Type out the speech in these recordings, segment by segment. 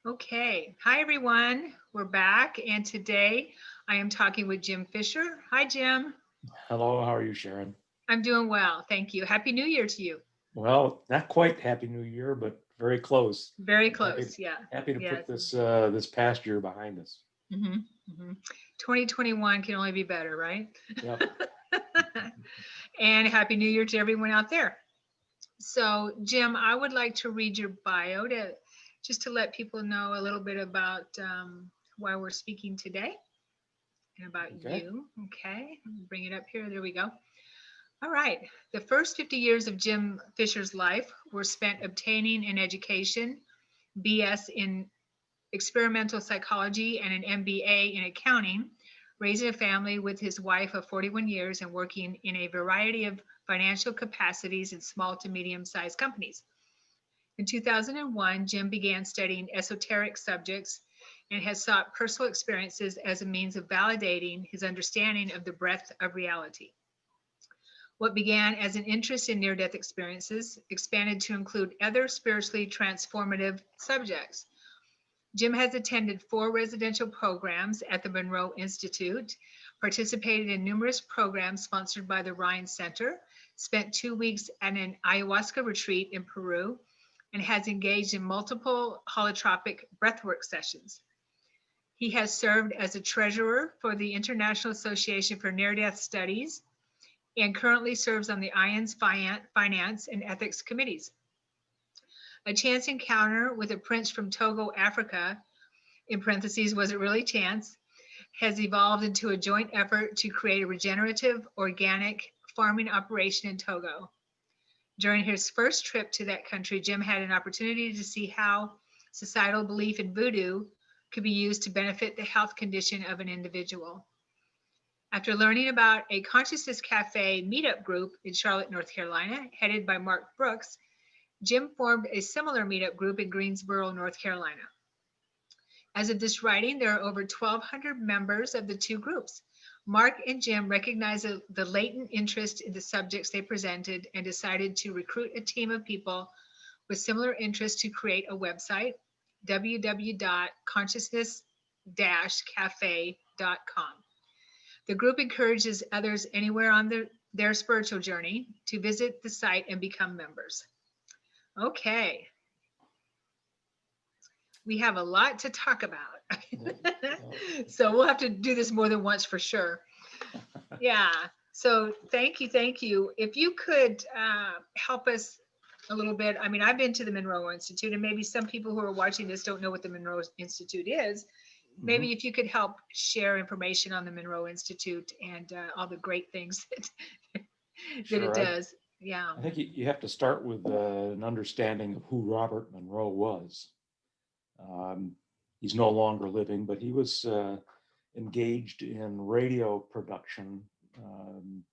Okay. Hi, everyone. We're back. And today I am talking with Jim Fisher. Hi, Jim. Hello, how are you, Sharon? I'm doing well. Thank you. Happy New Year to you. Well, not quite Happy New Year, but very close. Very Happy, close. Yeah. happy to Yes. put this past year behind us. hmm hmm 2021 can only be better, right? Yep. And Happy New Year to everyone out there. So, Jim, I would like to read your bio to just to let people know a little bit about why we're speaking today and about Okay. you. Okay. Bring it up here. There we go. All right. The first 50 years of Jim Fisher's life were spent obtaining an education, BS in experimental psychology and an MBA in accounting, raising a family with his wife of 41 years and working in a variety of financial capacities in small to medium sized companies. In 2001, Jim began studying esoteric subjects and has sought personal experiences as a means of validating his understanding of the breadth of reality. What began as an interest in near death experiences expanded to include other spiritually transformative subjects. Jim has attended 4 residential programs at the Monroe Institute, participated in numerous programs sponsored by the Ryan Center, spent 2 weeks at an ayahuasca retreat in Peru, and has engaged in multiple holotropic breathwork sessions. He has served as a treasurer for the International Association for Near Death Studies and currently serves on the IAND'S Finance and Ethics Committees. A chance encounter with a prince from Togo, Africa, in parentheses, was it really chance, has evolved into a joint effort to create a regenerative, organic farming operation in Togo. During his first trip to that country, Jim had an opportunity to see how societal belief in voodoo could be used to benefit the health condition of an individual. After learning about a Consciousness Cafe meetup group in Charlotte, North Carolina, headed by Mark Brooks, Jim formed a similar meetup group in Greensboro, North Carolina. As of this writing, there are over 1,200 members of the two groups. Mark and Jim recognized the latent interest in the subjects they presented and decided to recruit a team of people with similar interests to create a website, www.consciousness-cafe.com. The group encourages others anywhere on their spiritual journey to visit the site and become members. Okay, we have a lot to talk about. Yep. Yep. So we'll have to do this more than once for sure. Yeah. So thank you. Thank you. If you could help us a little bit. I mean, I've been to the Monroe Institute, and maybe some people who are watching this don't know what the Monroe Institute is. Mhm. Maybe if you could help share information on the Monroe Institute and all the great things that it Sure. does. Yeah. I think you have to start with an understanding of who Robert Monroe was. Um, he's no longer living, but he was engaged in radio production. Um,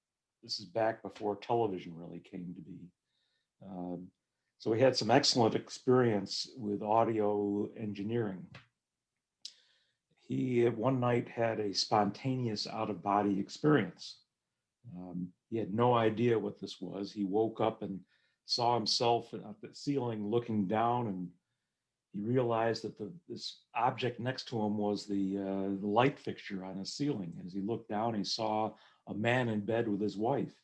this is back before television really came to be. Um, so he had some excellent experience with audio engineering. He one night had a spontaneous out of body experience. He had no idea what this was. He woke up and saw himself at the ceiling looking down, and he realized that this object next to him was the light fixture on his ceiling. As he looked down, he saw a man in bed with his wife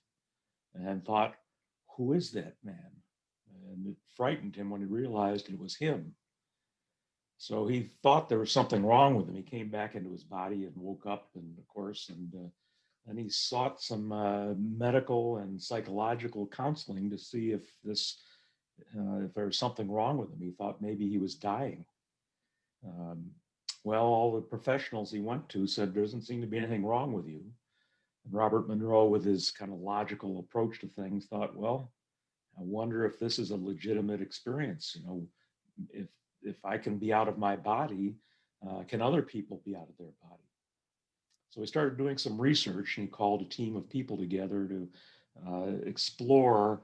and thought, who is that man? And it frightened him when he realized it was him. So he thought there was something wrong with him. He came back into his body and woke up, and of course, and he sought some medical and psychological counseling to see if there was something wrong with him. He thought maybe he was dying. Um, well, all the professionals he went to said there doesn't seem to be anything wrong with you. And Robert Monroe, with his kind of logical approach to things, thought, well, I wonder if this is a legitimate experience. If if I can be out of my body, can other people be out of their body? So he started doing some research, and he called a team of people together to explore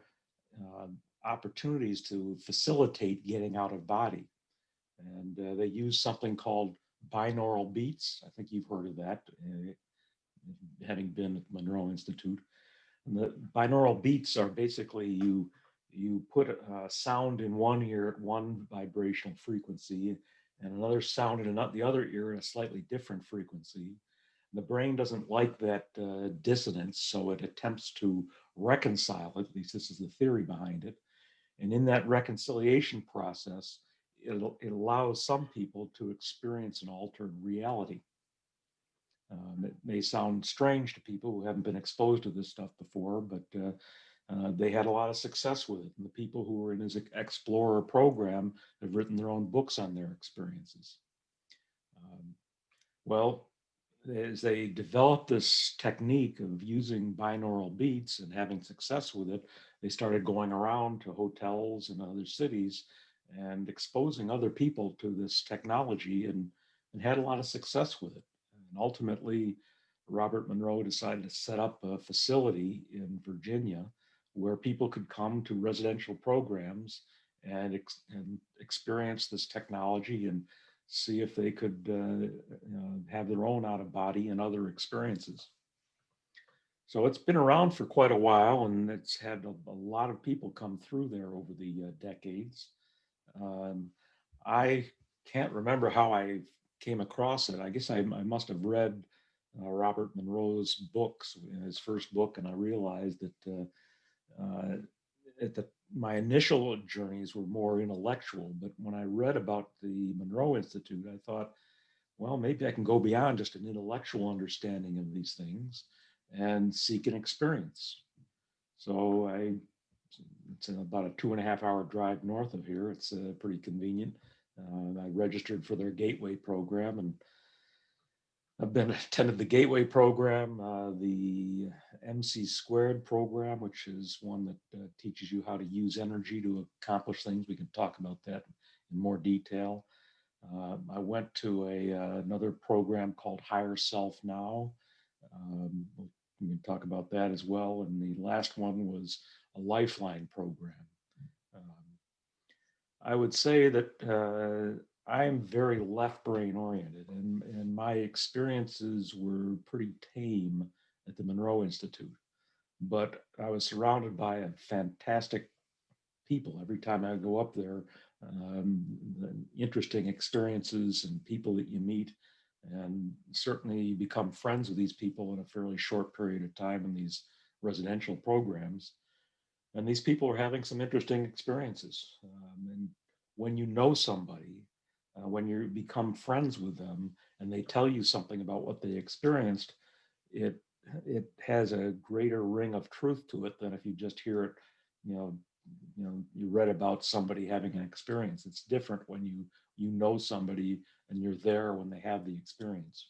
uh, opportunities to facilitate getting out of body. And they used something called binaural beats. I think you've heard of that, having been at the Monroe Institute. And the binaural beats are basically you put a sound in one ear at one vibrational frequency, and another sound in the other ear in a slightly different frequency. The brain doesn't like that dissonance, so it attempts to reconcile it. At least this is the theory behind it. And in that reconciliation process, it allows some people to experience an altered reality. It may sound strange to people who haven't been exposed to this stuff before, but they had a lot of success with it. And the people who were in his Explorer program have written their own books on their experiences. Well, as they developed this technique of using binaural beats and having success with it, they started going around to hotels and other cities and exposing other people to this technology, and had a lot of success with it. And ultimately, Robert Monroe decided to set up a facility in Virginia where people could come to residential programs and experience this technology and see if they could have their own out of body and other experiences. So it's been around for quite a while, and it's had a lot of people come through there over the decades. Um, I can't remember how I came across it. I guess I must have read Robert Monroe's books, his first book, and I realized that at my initial journeys were more intellectual. But when I read about the Monroe Institute, I thought, well, maybe I can go beyond just an intellectual understanding of these things and seek an experience. So it's about a 2.5 hour drive north of here. It's pretty convenient. I registered for their Gateway program, and I've been attended the Gateway program, the MC Squared program, which is one that teaches you how to use energy to accomplish things. We can talk about that in more detail. I went to another program called Higher Self Now. We can talk about that as well. And the last one was a Lifeline program. I would say that I'm very left brain oriented, and my experiences were pretty tame at the Monroe Institute. But I was surrounded by a fantastic people every time I go up there. Interesting experiences and people that you meet, and certainly you become friends with these people in a fairly short period of time in these residential programs. And these people are having some interesting experiences. And when you know somebody, when you become friends with them, and they tell you something about what they experienced, it it has a greater ring of truth to it than if you just hear it, you know, you read about somebody having an experience. It's different when you know somebody and you're there when they have the experience.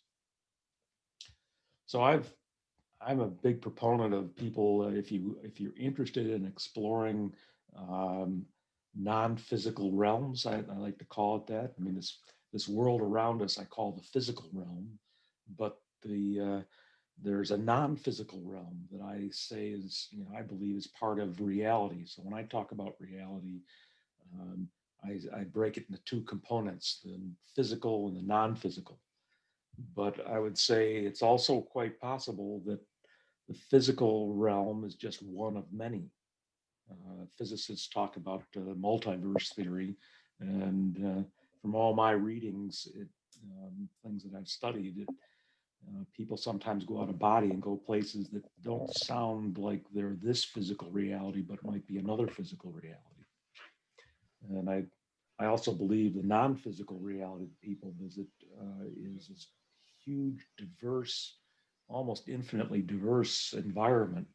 So I'm a big proponent of people, if you're interested in exploring um, non-physical realms, I like to call it that. I mean, this world around us I call the physical realm, but there's a non-physical realm that I say is, I believe is part of reality. So when I talk about reality, um, I break it into two components: the physical and the non-physical. But I would say it's also quite possible that the physical realm is just one of many. Physicists talk about multiverse theory, and from all my readings, things that I've studied, people sometimes go out of body and go places that don't sound like they're this physical reality, but might be another physical reality. And I also believe the non-physical reality that people visit is this huge, diverse, almost infinitely diverse environment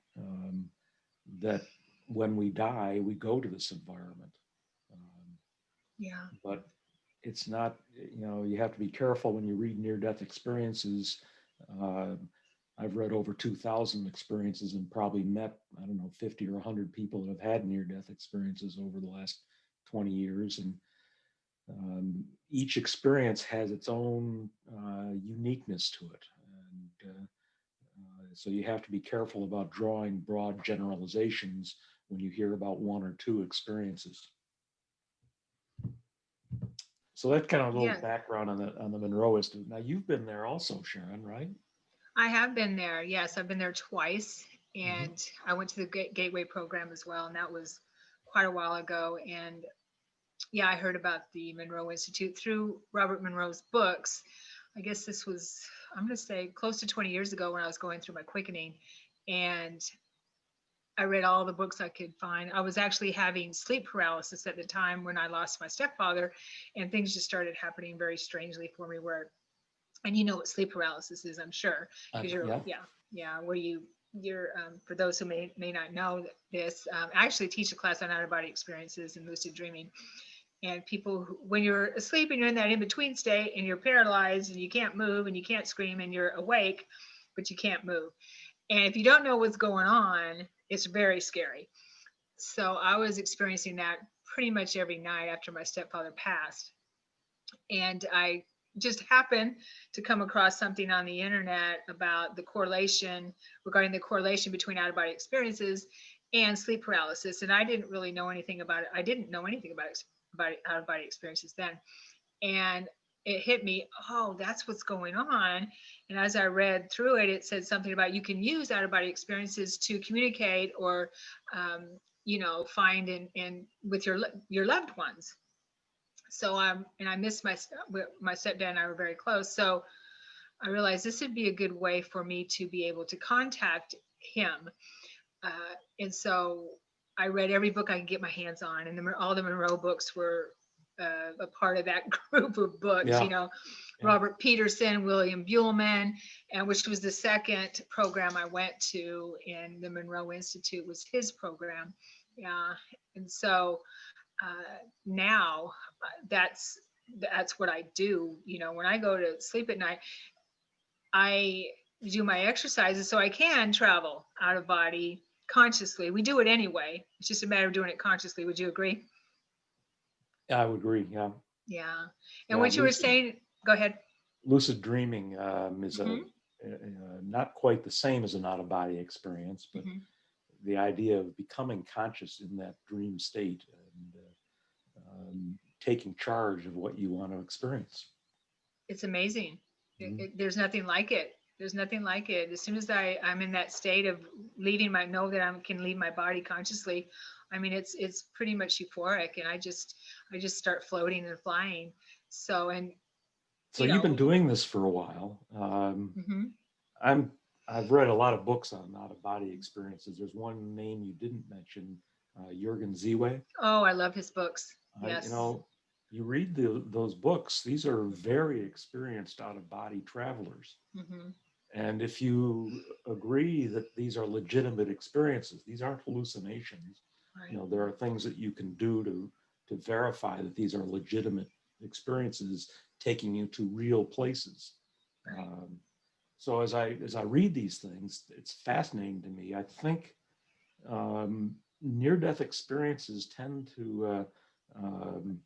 that when we die, we go to this environment. Yeah. But it's not, you have to be careful when you read near-death experiences. Uh, I've read over 2,000 experiences and probably met, I don't know, 50 or 100 people that have had near-death experiences over the last 20 years. And each experience has its own uniqueness to it. And so you have to be careful about drawing broad generalizations when you hear about one or two experiences. So that's kind of a little Yeah. background on the Monroe Institute. Now you've been there also, Sharon, right? I have been there. Yes, I've been there twice, Mhm. and I went to the Gateway program as well, and that was quite a while ago. And Yeah, I heard about the Monroe Institute through Robert Monroe's books. I guess this was, I'm going to say, close to 20 years ago when I was going through my quickening. And I read all the books I could find. I was actually having sleep paralysis at the time when I lost my stepfather, and things just started happening very strangely for me. Where, and you know what sleep paralysis is, I'm sure, because Yeah. yeah, where you're for those who may not know this, I actually teach a class on out of body experiences and lucid dreaming. And people, when you're asleep and you're in that in between state and you're paralyzed and you can't move and you can't scream and you're awake, but you can't move. And if you don't know what's going on, it's very scary. So I was experiencing that pretty much every night after my stepfather passed. And I just happened to come across something on the internet about the correlation, regarding the correlation between out of body experiences and sleep paralysis. And I didn't really know anything about it. I didn't know anything about out of body experiences then. And it hit me, oh, that's what's going on. And as I read through it, it said something about you can use out of body experiences to communicate or, find and with your loved ones. So and I missed my stepdad and I were very close. So I realized this would be a good way for me to be able to contact him. And so I read every book I could get my hands on, and all the Monroe books were a part of that group of books. Yeah. Robert Peterson, William Buellman, and which was the second program I went to in the Monroe Institute was his program. Yeah, and so now that's what I do. When I go to sleep at night, I do my exercises so I can travel out of body consciously. We do it anyway. It's just a matter of doing it consciously. Would you agree? I would agree. Yeah. Yeah. And Yeah. what you were saying, go ahead. Lucid dreaming is Mhm. not quite the same as an out of body experience, but Mhm. the idea of becoming conscious in that dream state and taking charge of what you want to experience. It's amazing. Mhm. There's nothing like it. There's nothing like it. As soon as I'm in that state of know that I can leave my body consciously. I mean, it's pretty much euphoric, and I just start floating and flying. So, and So you you've been know, doing this for a while. mhm. I'm I've read a lot of books on out of body experiences. There's one name you didn't mention, Jürgen Ziwe. Oh, I love his books. You Yes. know, you read those books. These are very experienced out of body travelers. Hmm. And if you agree that these are legitimate experiences, these aren't hallucinations. Right. There are things that you can do to verify that these are legitimate experiences taking you to real places. Right. Um, so as I read these things, it's fascinating to me. I think near-death experiences tend to um,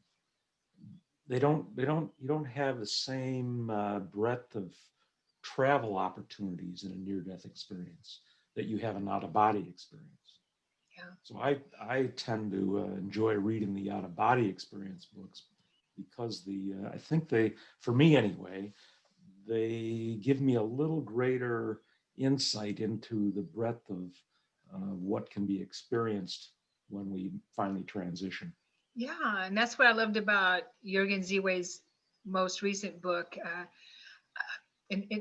they don't you don't have the same breadth of travel opportunities in a near-death experience that you have an out-of-body experience. Yeah. So I tend to enjoy reading the out-of-body experience books because I think they, for me anyway, they give me a little greater insight into the breadth of what can be experienced when we finally transition. Yeah, and that's what I loved about Jürgen Ziwe's most recent book. And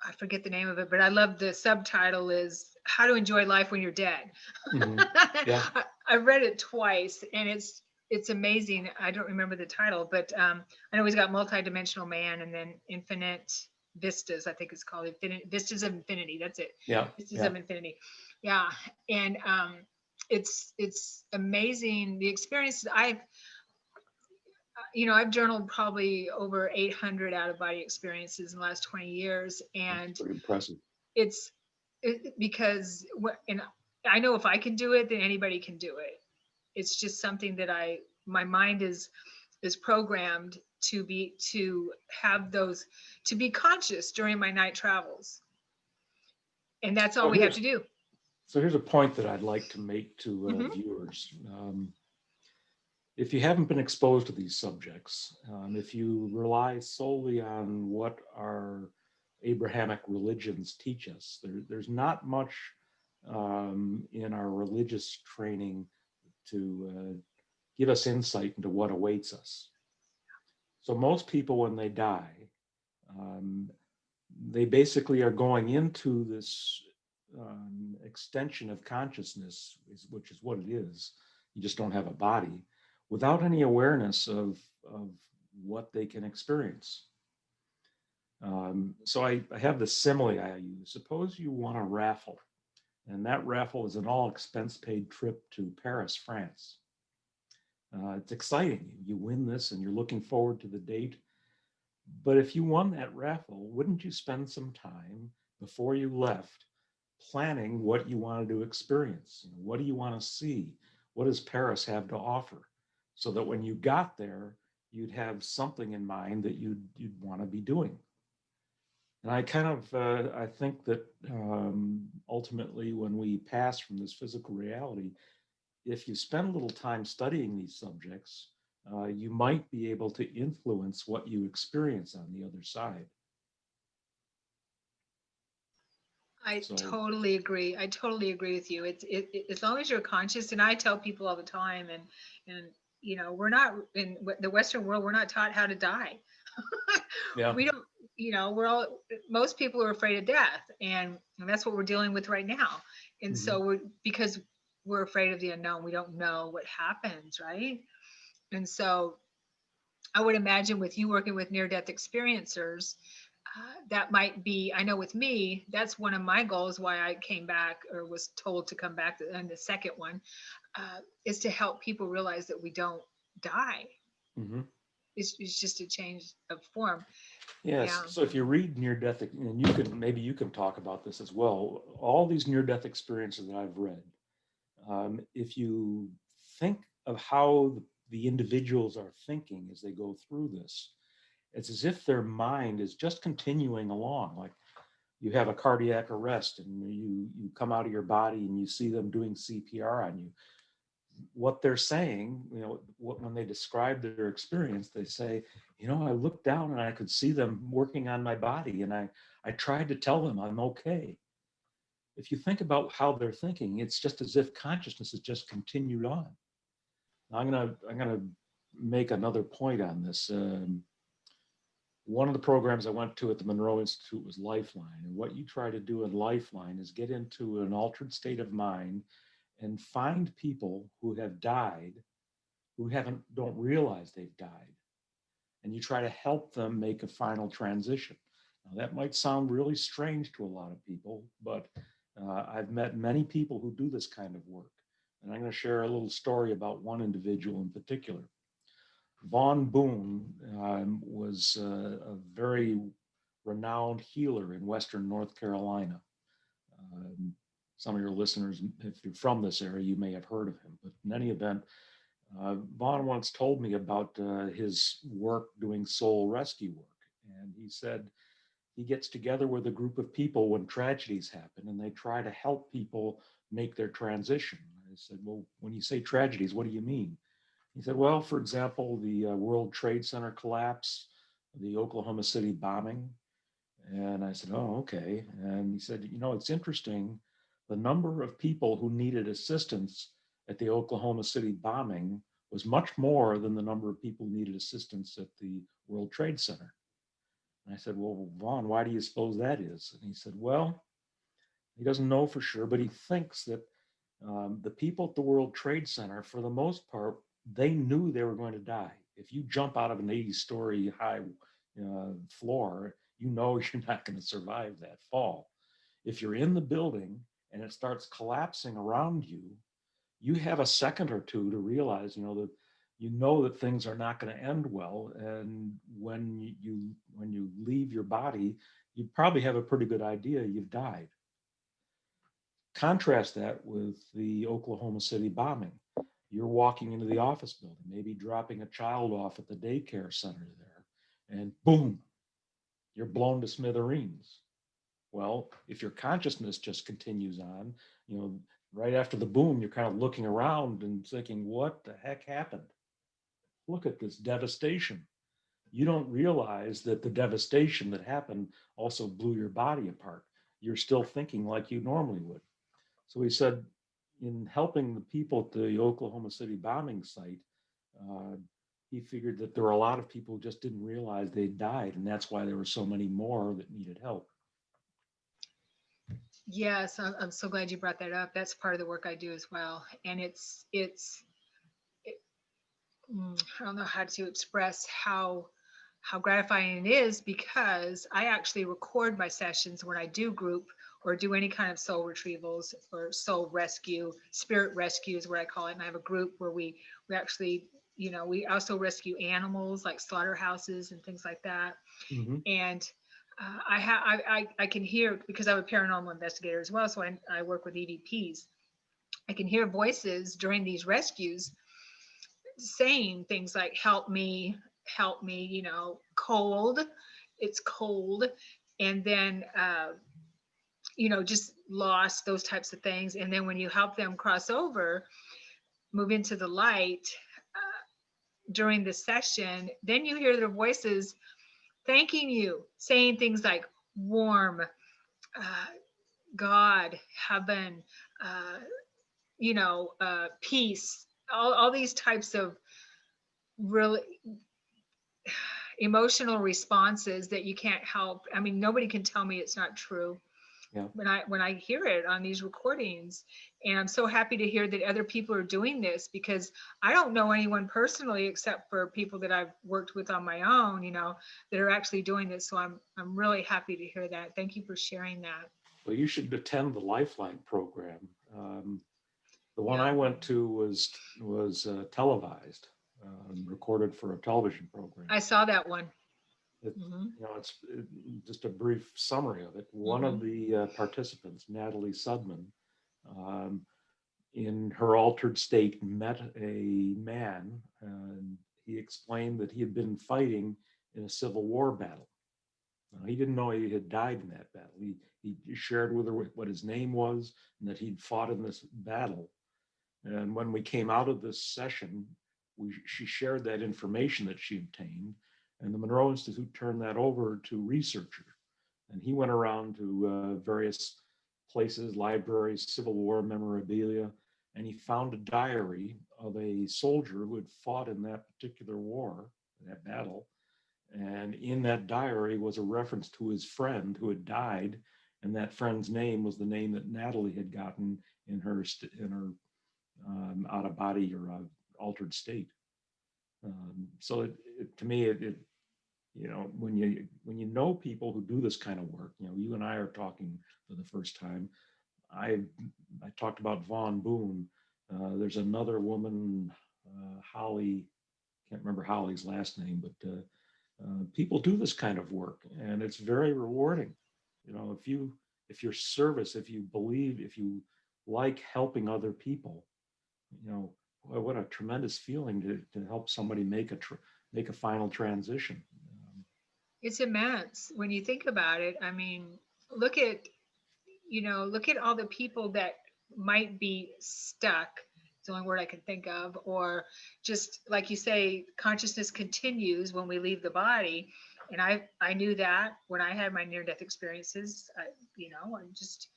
I forget the name of it, but I love the subtitle is "How to Enjoy Life When You're Dead." Mhm. Yeah. I read it twice, and it's amazing. I don't remember the title, but I know he's got Multidimensional Man and then Infinite Vistas. I think it's called Vistas of Infinity. That's it. Yeah. Vistas Yeah. of Infinity. Yeah, and it's amazing the experiences I've journaled probably over 800 out of body experiences in the last 20 years. That's And pretty impressive. it's because and I know if I can do it, then anybody can do it. It's just something that my mind is programmed to have those, to be conscious during my night travels. And that's all So we have here's to do. so here's a point that I'd like to make to Hmm. viewers. If you haven't been exposed to these subjects, if you rely solely on what our Abrahamic religions teach us, there's not much in our religious training to give us insight into what awaits us. So most people, when they die, um, they basically are going into this extension of consciousness, which is what it is. You just don't have a body, without any awareness of what they can experience. So I have this simile I use. Suppose you won a raffle, and that raffle is an all expense paid trip to Paris, France. It's exciting. You win this and you're looking forward to the date. But if you won that raffle, wouldn't you spend some time before you left planning what you wanted to experience? You know, what do you want to see? What does Paris have to offer? So that when you got there, you'd have something in mind that you'd want to be doing. And I kind of I think that ultimately, when we pass from this physical reality, if you spend a little time studying these subjects, you might be able to influence what you experience on the other side. I So, totally agree. I totally agree with you. As long as you're conscious, and I tell people all the time, and you know, we're not in the Western world. We're not taught how to die. yeah. We don't. You know, we're all most people are afraid of death, and that's what we're dealing with right now. And Hmm. so we're because we're afraid of the unknown. We don't know what happens, right? And so I would imagine with you working with near-death experiencers, that might be, I know with me, that's one of my goals why I came back or was told to come back. And the second one is to help people realize that we don't die. Hmm. It's just a change of form. Yes. Yeah. So if you read near death, and you can maybe you can talk about this as well. All these near death experiences that I've read, if you think of how the individuals are thinking as they go through this, it's as if their mind is just continuing along. Like you have a cardiac arrest and you come out of your body and you see them doing CPR on you. What they're saying, you know, when they describe their experience, they say, you know, I looked down and I could see them working on my body, and I tried to tell them I'm okay. If you think about how they're thinking, it's just as if consciousness has just continued on. I'm gonna make another point on this. One of the programs I went to at the Monroe Institute was Lifeline. And what you try to do in Lifeline is get into an altered state of mind and find people who have died, who don't realize they've died. And you try to help them make a final transition. Now, that might sound really strange to a lot of people, but I've met many people who do this kind of work. And I'm going to share a little story about one individual in particular. Von Boone was a very renowned healer in Western North Carolina. Um, some of your listeners, if you're from this area, you may have heard of him. But in any event, Vaughn once told me about his work doing soul rescue work. And he said he gets together with a group of people when tragedies happen and they try to help people make their transition. I said, well, when you say tragedies, what do you mean? He said, well, for example, the World Trade Center collapse, the Oklahoma City bombing. And I said, oh, okay. And he said, you know, it's interesting. The number of people who needed assistance at the Oklahoma City bombing was much more than the number of people who needed assistance at the World Trade Center. And I said, well, Vaughn, why do you suppose that is? And he said, well, he doesn't know for sure, but he thinks that the people at the World Trade Center, for the most part, they knew they were going to die. If you jump out of an 80-story high floor, you know you're not going to survive that fall. If you're in the building and it starts collapsing around you, you have a second or two to realize, you know that things are not going to end well. And when you leave your body, you probably have a pretty good idea you've died. Contrast that with the Oklahoma City bombing. You're walking into the office building, maybe dropping a child off at the daycare center there, and boom, you're blown to smithereens. Well, if your consciousness just continues on, right after the boom, you're kind of looking around and thinking, what the heck happened? Look at this devastation. You don't realize that the devastation that happened also blew your body apart. You're still thinking like you normally would. So he said, in helping the people at the Oklahoma City bombing site, he figured that there were a lot of people who just didn't realize they died, and that's why there were so many more that needed help. Yes, I'm so glad you brought that up. That's part of the work I do as well. And I don't know how to express how gratifying it is, because I actually record my sessions when I do group or do any kind of soul retrievals or soul rescue, spirit rescue is what I call it. And I have a group where we actually, we also rescue animals like slaughterhouses and things like that. Mm-hmm. And I can hear, because I'm a paranormal investigator as well, so I work with EVPs. I can hear voices during these rescues saying things like, help me, cold, it's cold. And then, just lost, those types of things. And then when you help them cross over, move into the light during the session, then you hear their voices thanking you, saying things like warm, God, heaven, peace, all these types of really emotional responses that you can't help. I mean, nobody can tell me it's not true. Yeah. When I hear it on these recordings. And I'm so happy to hear that other people are doing this, because I don't know anyone personally except for people that I've worked with on my own, that are actually doing this. So I'm really happy to hear that. Thank you for sharing that. Well, you should attend the Lifeline program. The one Yeah. I went to was televised, recorded for a television program. I saw that one. It's just a brief summary of it. One of the participants, Natalie Sudman, in her altered state, met a man, and he explained that he had been fighting in a Civil War battle. He didn't know he had died in that battle. He shared with her what his name was and that he'd fought in this battle. And when we came out of this session, she shared that information that she obtained, and the Monroe Institute turned that over to researcher. And he went around to various places, libraries, Civil War memorabilia, and he found a diary of a soldier who had fought in that particular war, that battle. And in that diary was a reference to his friend who had died, and that friend's name was the name that Natalie had gotten in her out of body or altered state. So to me, when you know people who do this kind of work, you and I are talking for the first time. I talked about Vaughn Boone. There's another woman, Holly, can't remember Holly's last name, but people do this kind of work, and it's very rewarding. If your service, if you believe, if you like helping other people, what a tremendous feeling to help somebody make a final transition. It's immense when you think about it. I mean, look at all the people that might be stuck. It's the only word I can think of. Or just like you say, consciousness continues when we leave the body. And I knew that when I had my near-death experiences. I'm just,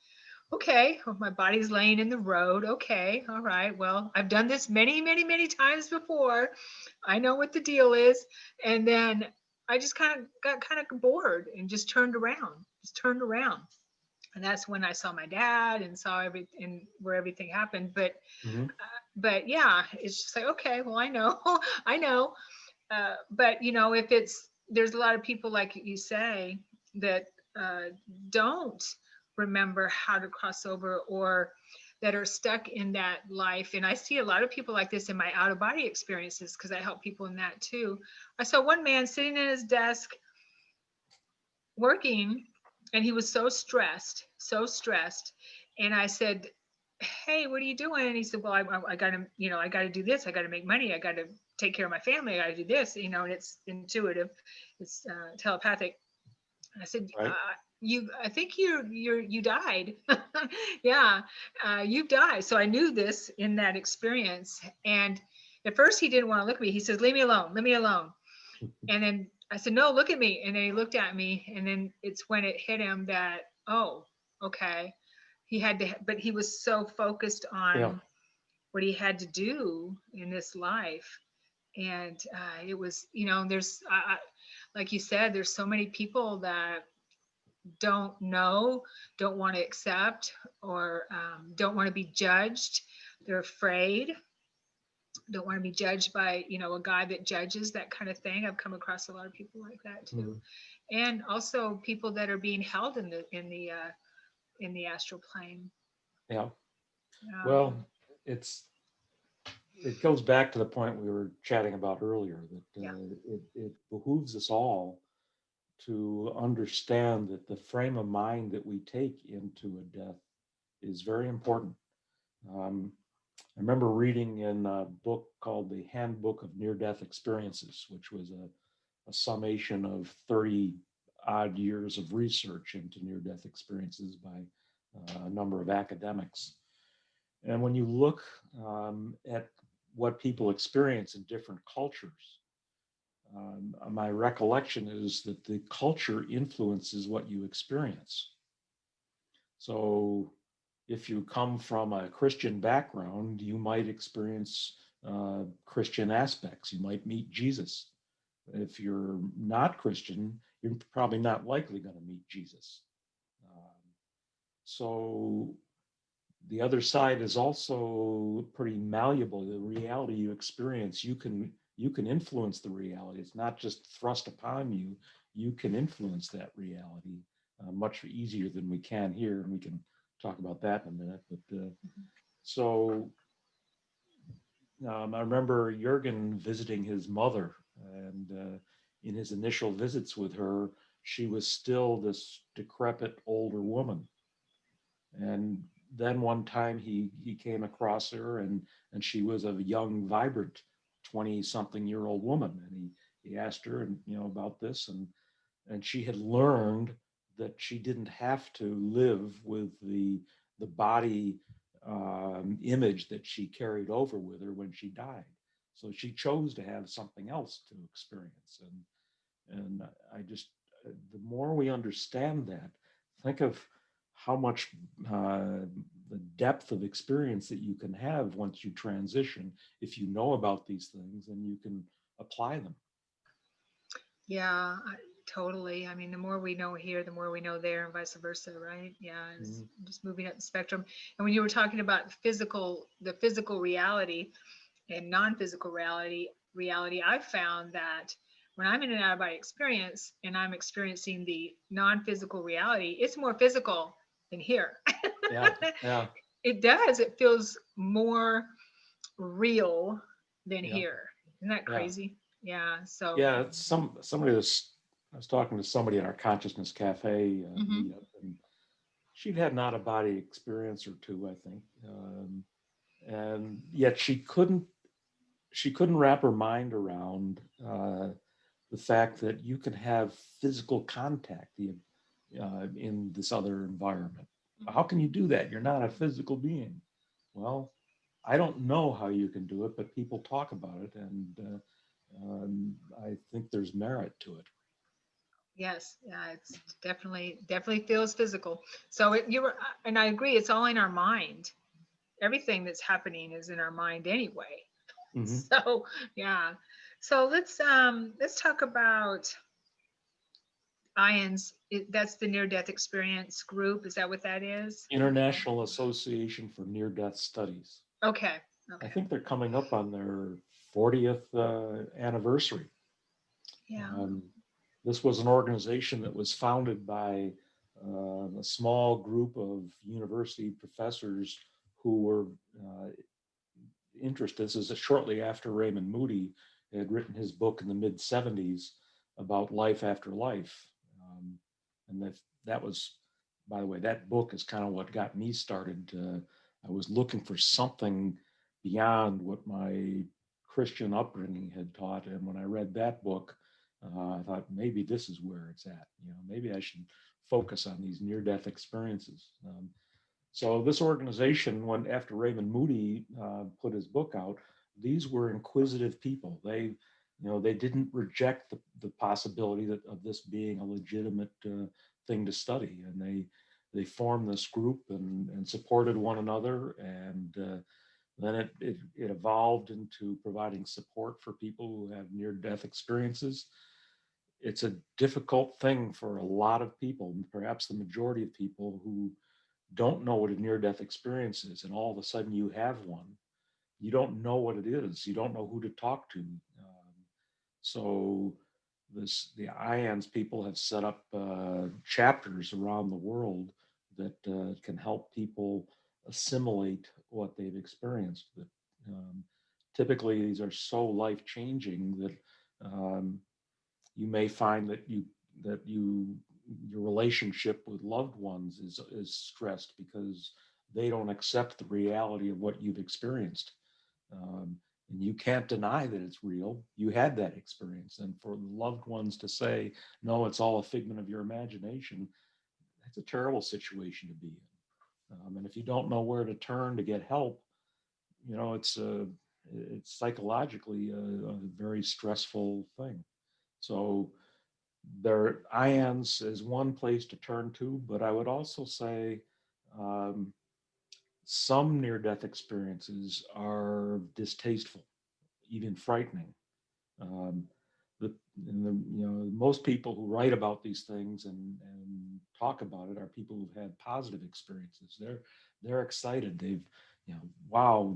okay, well, my body's laying in the road. Okay, all right. Well, I've done this many, many, many times before. I know what the deal is. And then I just got bored and just turned around. And that's when I saw my dad and saw where everything happened. But but yeah, it's just like, okay, well, I know, I know. But if there's a lot of people, like you say, that don't remember how to cross over, or that are stuck in that life. And I see a lot of people like this in my out of body experiences, because I help people in that too. I saw one man sitting at his desk working, and he was so stressed. And I said, hey, what are you doing? And he said, well, I gotta, I gotta do this. I gotta make money. I gotta take care of my family. I gotta do this, and it's intuitive. It's telepathic. I said, right. I think you died. Yeah, you died. So I knew this in that experience. And at first he didn't want to look at me. He says, leave me alone. And then I said, no, look at me. And then he looked at me, and then it's when it hit him that, oh, okay. He had to, but he was so focused on what he had to do in this life And it was, there's, like you said, there's so many people that don't know, don't want to accept, or don't want to be judged. They're afraid, don't want to be judged by, a guy that judges, that kind of thing. I've come across a lot of people like that too. Mhm. And also people that are being held in the astral plane. Yeah. Um, Well, it goes back to the point we were chatting about earlier that yeah. it behooves us all to understand that the frame of mind that we take into a death is very important. Um, I remember reading in a book called The Handbook of Near-Death Experiences, which was a summation of 30 odd years of research into near-death experiences by a number of academics. And when you look at what people experience in different cultures, my recollection is that the culture influences what you experience. So if you come from a Christian background, you might experience Christian aspects. You might meet Jesus. If you're not Christian, you're probably not likely going to meet Jesus. Um, so the other side is also pretty malleable. The reality you experience, you can influence the reality. It's not just thrust upon you. You can influence that reality much easier than we can here, and we can talk about that in a minute. But so I remember Jurgen visiting his mother, and in his initial visits with her, she was still this decrepit older woman. And then one time he came across her, and she was a young, vibrant 20-something-year-old woman. And he asked her, and about this, and she had learned that she didn't have to live with the body image that she carried over with her when she died. So she chose to have something else to experience. And I just, the more we understand that, think of how much the depth of experience that you can have once you transition, if you know about these things and you can apply them. Yeah, totally. I mean, the more we know here, the more we know there, and vice versa, right? Yeah, it's Mhm. just moving up the spectrum. And when you were talking about the physical reality and non-physical reality, I've found that when I'm in an out of body experience and I'm experiencing the non-physical reality, it's more physical than here. Yeah, yeah, It does. It feels more real than yeah, here. Isn't that yeah. crazy? Yeah. So. Yeah, somebody was, I was talking to somebody in our consciousness cafe Mhm. meetup, and she'd had an out of body experience or two, I think, and yet she couldn't wrap her mind around the fact that you can have physical contact in this other environment. How can you do that? You're not a physical being. Well, I don't know how you can do it, but people talk about it, and I think there's merit to it. Yes, yeah, it's definitely feels physical. So you were, and I agree, it's all in our mind. Everything that's happening is in our mind anyway. Hmm. So yeah. So let's talk about IANDS. That's the near death experience group. Is that what that is? Okay. International Association for Near-Death Studies. Okay. I Okay. think they're coming up on their 40th anniversary. Yeah. Um, this was an organization that was founded by a small group of university professors who were interested. This is shortly after Raymond Moody had written his book in the mid 70s about life after life. And that was, by the way, that book is kind of what got me started. I was looking for something beyond what my Christian upbringing had taught. And when I read that book, I thought maybe this is where it's at. Maybe I should focus on these near-death experiences. So this organization, when after Raymond Moody put his book out, these were inquisitive people. They didn't reject the possibility of this being a legitimate thing to study, and they formed this group and supported one another, and Then it evolved into providing support for people who have near-death experiences. It's a difficult thing for a lot of people, perhaps the majority of people, who don't know what a near-death experience is, and all of a sudden you have one. You don't know what it is. You don't know who to talk to. So the IANDS people have set up chapters around the world that can help people assimilate what they've experienced. That typically these are so life-changing that um, you may find that your relationship with loved ones is stressed because they don't accept the reality of what you've experienced. Um, and you can't deny that it's real. You had that experience. And for the loved ones to say, no, it's all a figment of your imagination, that's a terrible situation to be in. And if you don't know where to turn to get help, it's psychologically a very stressful thing. So there, IANDS is one place to turn to, but I would also say um, some near-death experiences are distasteful, even frightening. Um, most people who write about these things and talk about it are people who've had positive experiences. They're excited. Wow,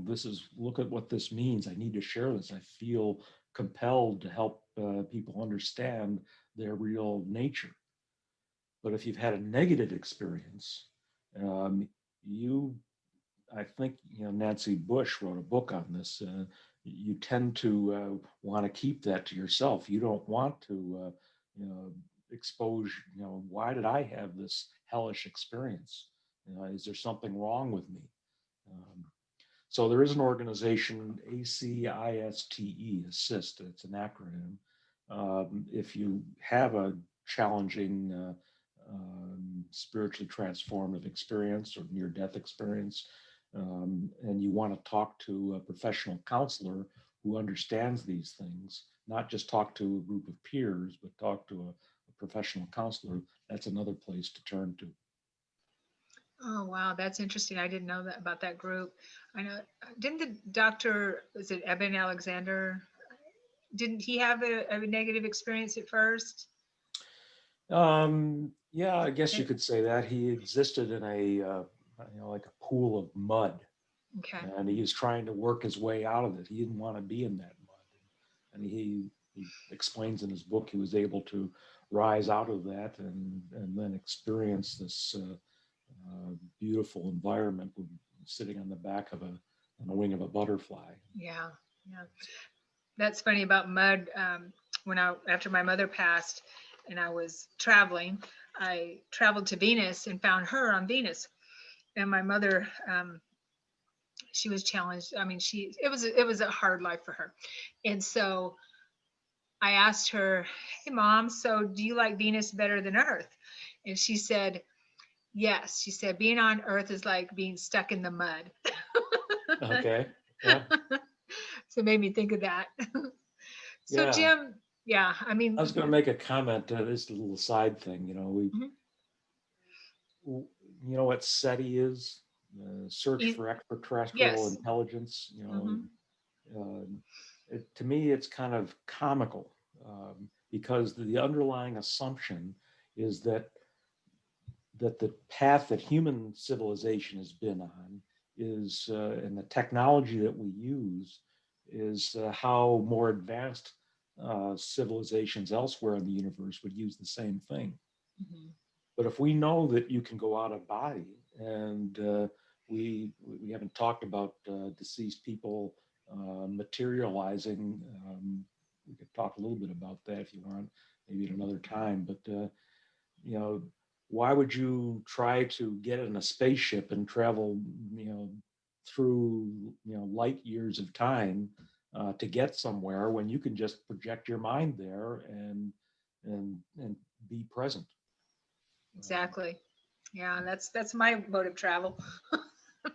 look at what this means. I need to share this. I feel compelled to help people understand their real nature. But if you've had a negative experience, um, you I think Nancy Bush wrote a book on this. You tend to want to keep that to yourself. You don't want to expose. Why did I have this hellish experience? Is there something wrong with me? Um, so there is an organization, ACISTE, Assist. It's an acronym. If you have a challenging spiritually transformative experience or near-death experience, and you want to talk to a professional counselor who understands these things, not just talk to a group of peers, but talk to a professional counselor, that's another place to turn to. Oh, wow, that's interesting. I didn't know that about that group. I know, didn't the doctor, was it Eben Alexander? Didn't he have a negative experience at first? Yeah, I guess you Eh, could say that. He existed in like a pool of mud, Okay. and he was trying to work his way out of it. He didn't want to be in that mud. And he explains in his book he was able to rise out of that and then experience this beautiful environment with sitting on the back of on the wing of a butterfly. Yeah. Yeah. That's funny about mud. After my mother passed and I was traveling, I traveled to Venus and found her on Venus. And my mother, she was challenged. I mean, it was a hard life for her. And so I asked her, "Hey, Mom, so do you like Venus better than Earth?" And she said, "Yes." She said, "Being on Earth is like being stuck in the mud." Okay. Yeah. So it made me think of that. So Yeah. Jim, yeah, I I mean, was going to make a comment. This little side thing. mhm. You know what SETI is? Search E- for Extraterrestrial yes. Intelligence. Hmm. To me, it's kind of comical because the underlying assumption is that the path that human civilization has been on is, and the technology that we use is how more advanced civilizations elsewhere in the universe would use the same thing. Hmm. But if we know that you can go out of body, and we haven't talked about deceased people materializing, we could talk a little bit about that if you want, maybe at another time. But you know, why would you try to get in a spaceship and travel, through light years of time to get somewhere when you can just project your mind there and be present? Um, Exactly. Yeah, that's my mode of travel.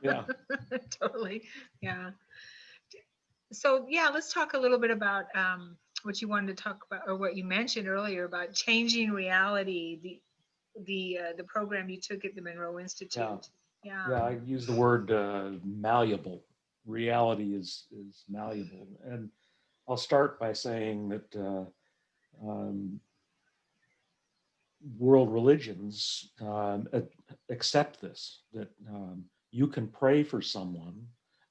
yeah. Totally. Yeah. So yeah, let's talk a little bit about what you wanted to talk about, or what you mentioned earlier about changing reality. The program you took at the Monroe Yeah. Institute. Yeah. Yeah. I use the word malleable. reality is malleable. And I'll start by saying that um, world religions accept this, that you can pray for someone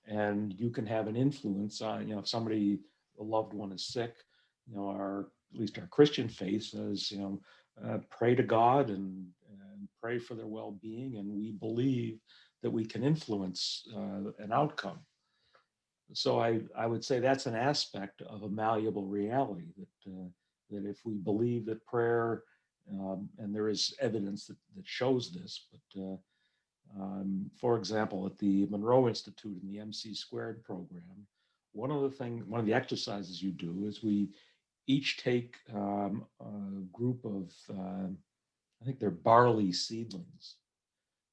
and you can have an influence on, if somebody, a loved one is sick, at least our Christian faith says, pray to God and pray for their well-being. And we believe that we can influence an outcome. So I would say that's an aspect of a malleable reality, that if we believe that prayer, and there is evidence that shows this, but for example, at the Monroe Institute in the MC Squared program, one of the exercises you do is we each take a group of, I think they're barley seedlings,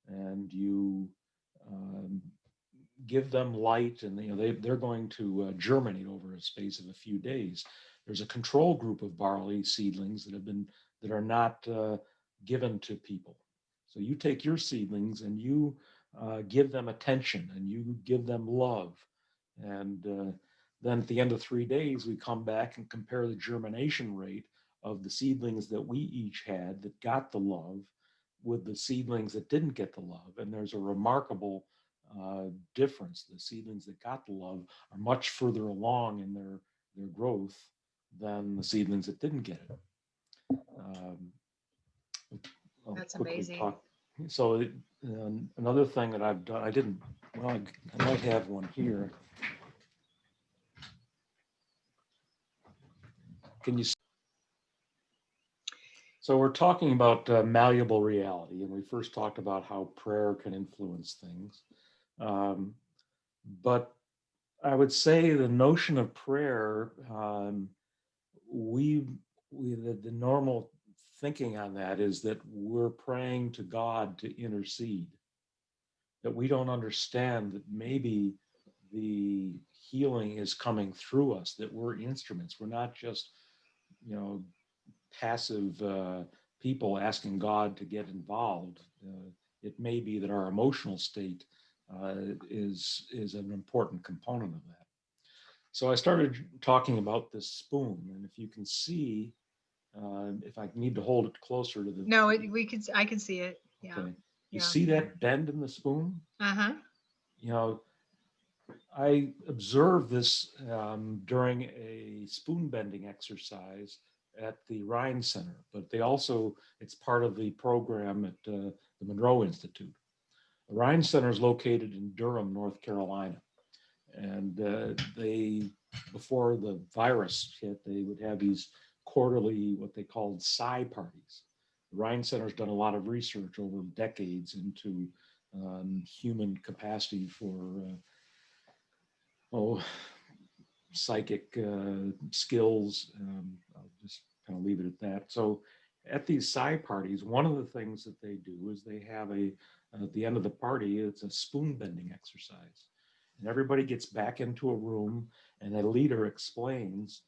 and you um, give them light, and they're going to germinate over a space of a few days. There's a control group of barley seedlings that are not given to people. So you take your seedlings and you give them attention and you give them love. And then at the end of 3 days, we come back and compare the germination rate of the seedlings that we each had that got the love with the seedlings that didn't get the love. And there's a remarkable difference. The seedlings that got the love are much further along in their growth than the seedlings that didn't get it. I'll That's quickly amazing. talk. So another thing that I've done, I might have one here. Can you? So we're talking about malleable reality, and we first talked about how prayer can influence things. But I would say the notion of prayer, the normal thinking on that is that we're praying to God to intercede, that we don't understand that maybe the healing is coming through us, that we're instruments. We're not just, passive people asking God to get involved. It may be that our emotional state is an important component of that. So I started talking about this spoon, and if you can see, if I need to hold it closer to the. No, I can see it. Yeah. Okay. You Yeah. see that bend in the spoon? Uh-huh. I observed this during a spoon bending exercise at the Rhine Center, but it's part of the program at the Monroe Institute. The Rhine Center is located in Durham, North Carolina. And before the virus hit, they would have these quarterly, what they called psi parties. The Rhine Center's done a lot of research over decades into human capacity for psychic skills. I'll just kind of leave it at that. So at these psi parties, one of the things that they do is they have at the end of the party, it's a spoon bending exercise. And everybody gets back into a room and a leader explains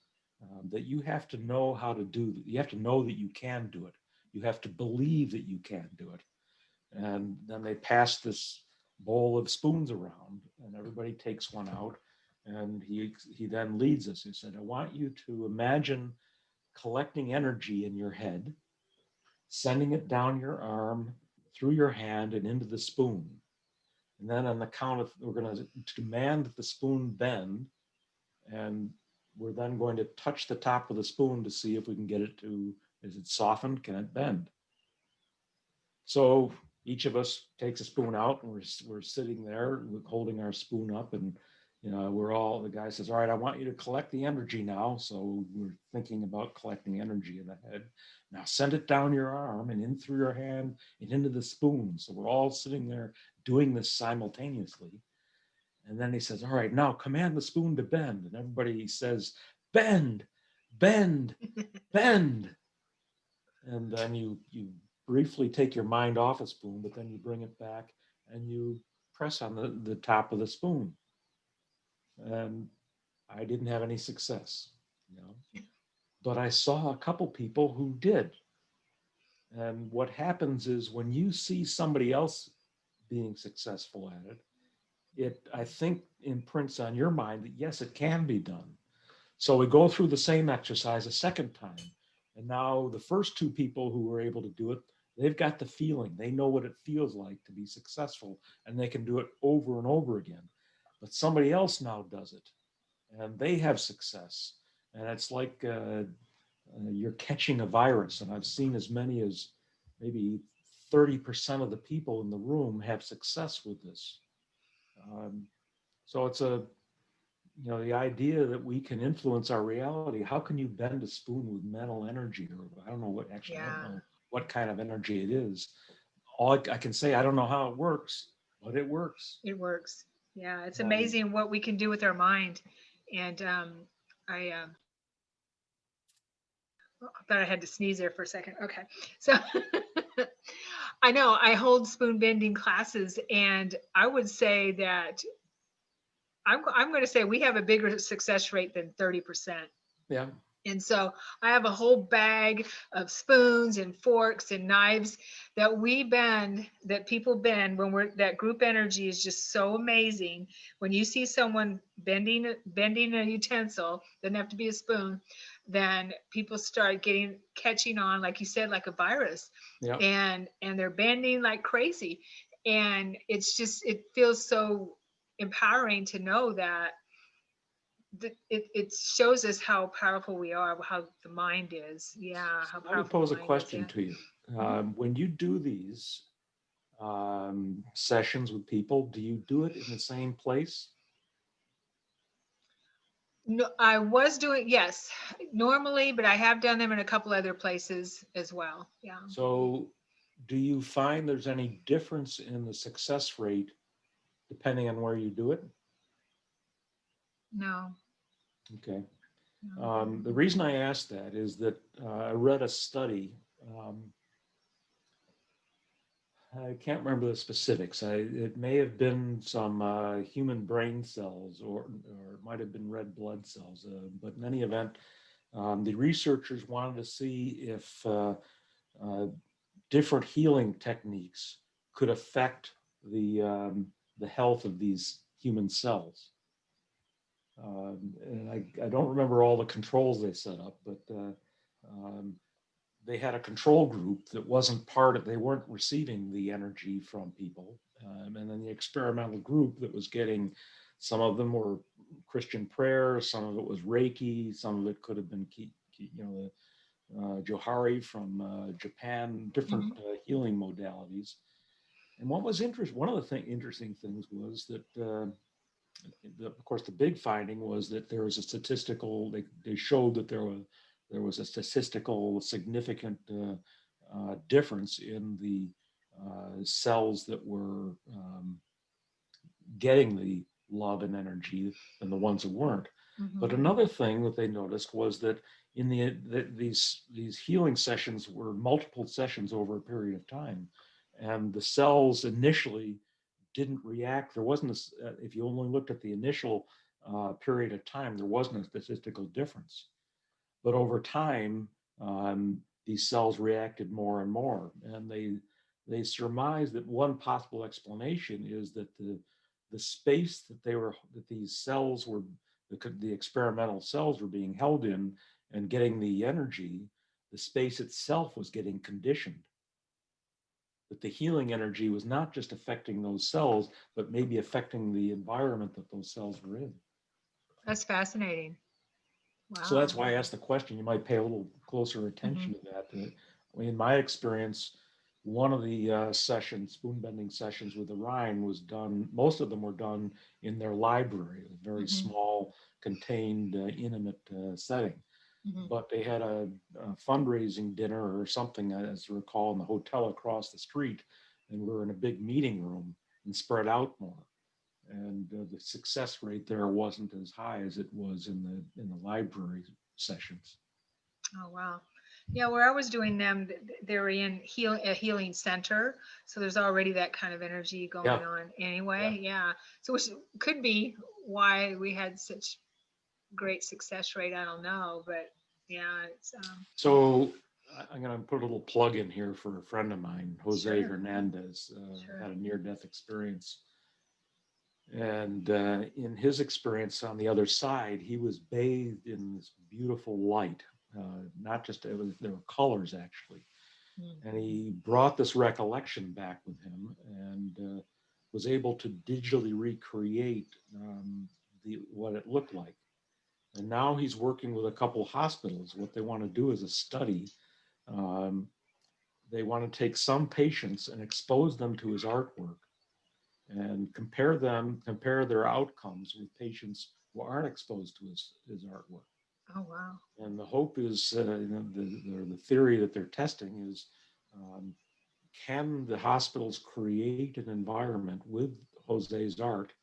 that you have to know how to do it. You have to know that you can do it. You have to believe that you can do it. And then they pass this bowl of spoons around and everybody takes one out. And he then leads us. He said, I want you to imagine collecting energy in your head, sending it down your arm, through your hand, and into the spoon. And then on the count of, we're going to demand that the spoon bend. And we're then going to touch the top of the spoon to see if we can get it to, is it softened? Can it bend? So each of us takes a spoon out and we're sitting there holding our spoon up, and the guy says, all right, I want you to collect the energy now. So we're thinking about collecting energy in the head. Now send it down your arm and in through your hand and into the spoon. So we're all sitting there doing this simultaneously. And then he says, all right, now command the spoon to bend. And everybody says, bend, bend, bend. And then you briefly take your mind off a spoon, but then you bring it back and you press on the top of the spoon. And I didn't have any success, but I saw a couple people who did. And what happens is when you see somebody else being successful at it, it, I think, imprints on your mind that yes, it can be done. So we go through the same exercise a second time. And now the first two people who were able to do it, they've got the feeling. They know what it feels like to be successful, and they can do it over and over again. But somebody else now does it, and they have success. And it's like you're catching a virus. And I've seen as many as maybe 30% of the people in the room have success with this. Um, so it's a, the idea that we can influence our reality. How can you bend a spoon with mental energy? Or I don't know what, actually, I don't Yeah, know what kind of energy it is. All I can say, I don't know how it works, but it works. it works. Yeah, it's Um, amazing what we can do with our mind. And I I thought I had to sneeze there for a second. Okay. So I know I hold spoon bending classes, and I would say that I'm going to say we have a bigger success rate than 30%. yeah, And so I have a whole bag of spoons and forks and knives that we bend, that people bend when we're, that group energy is just so amazing. When you see someone bending a utensil, doesn't have to be a spoon, then people start catching on, like you said, like a virus. yeah. And they're bending like crazy. And it's just, it feels so empowering to know that it shows us how powerful we are, how the mind is. Yeah, how So let me powerful the pose a mind is. question Yeah. to you. Mhm. When you do these sessions with people, do you do it in the same place? No, I was doing, yes, normally, but I have done them in a couple other places as well. Yeah. So do you find there's any difference in the success rate depending on where you do it? No, Okay. no. The reason I asked that is that I read a study. Um, I can't remember the specifics. It may have been some human brain cells, or it might have been red blood cells. But in any event, the researchers wanted to see if uh, different healing techniques could affect the health of these human cells. And I don't remember all the controls they set up, but um, they had a control group that wasn't part of, they weren't receiving the energy from people. And then the experimental group that was getting, some of them were Christian prayer, some of it was Reiki, some of it could have been, the Johari from Japan, different Mhm. healing modalities. And what was interesting, one of the interesting things was that of course, the big finding was that there was a statistical, they showed that there was a statistical significant difference in the cells that were getting the love and energy than the ones that weren't. But Mhm. another thing that they noticed was that in these healing sessions were multiple sessions over a period of time, and the cells initially didn't react. There wasn't if you only looked at the initial period of time, there wasn't a statistical difference. But over time, these cells reacted more and more, and they surmised that one possible explanation is that the space that these cells were, the experimental cells were being held in and getting the energy, the space itself was getting conditioned. That the healing energy was not just affecting those cells, but maybe affecting the environment that those cells were in. That's fascinating. So that's Wow. why I asked the question. You might pay a little closer Mhm. attention to that. In my experience, one of the sessions, spoon bending sessions with the Rhine was done, most of them were done in their library, a very Mhm. small, contained, intimate setting. Mhm. But they had a fundraising dinner or something, as I recall, in the hotel across the street. And we were in a big meeting room and spread out more, and the success rate there wasn't as high as it was in the library sessions. Oh, wow. Yeah, where I was doing them, they were in a healing center, so there's already that kind of energy Yeah, going on yeah. anyway. Yeah, so which could be why we had such great success rate. I don't know, but yeah, it's So I'm going to put a little plug in here for a friend of mine, Jose sure, Hernandez, sure. had a near-death experience, And in his experience on the other side, he was bathed in this beautiful light. Not just, there were colors actually. And Mhm. he brought this recollection back with him and was able to digitally recreate what it looked like. And now he's working with a couple hospitals. What they want to do is a study. Um, they want to take some patients and expose them to his artwork and compare their outcomes with patients who aren't exposed to his artwork. Oh, wow. And the hope is, the theory that they're testing is, um, can the hospitals create an environment with Jose's art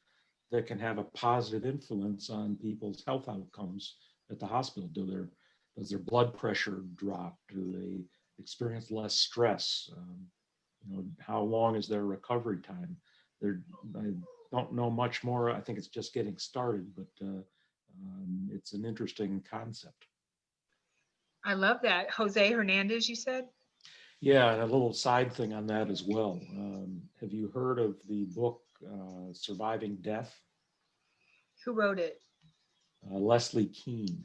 that can have a positive influence on people's health outcomes at the hospital? Does their blood pressure drop? Do they experience less stress? How long is their recovery time? I don't know much more. I think it's just getting started, but it's an interesting concept. I love that. Jose Hernandez, you said? Yeah, and a little side thing on that as well. Have you heard of the book Surviving Death? Who wrote it? Leslie Keene.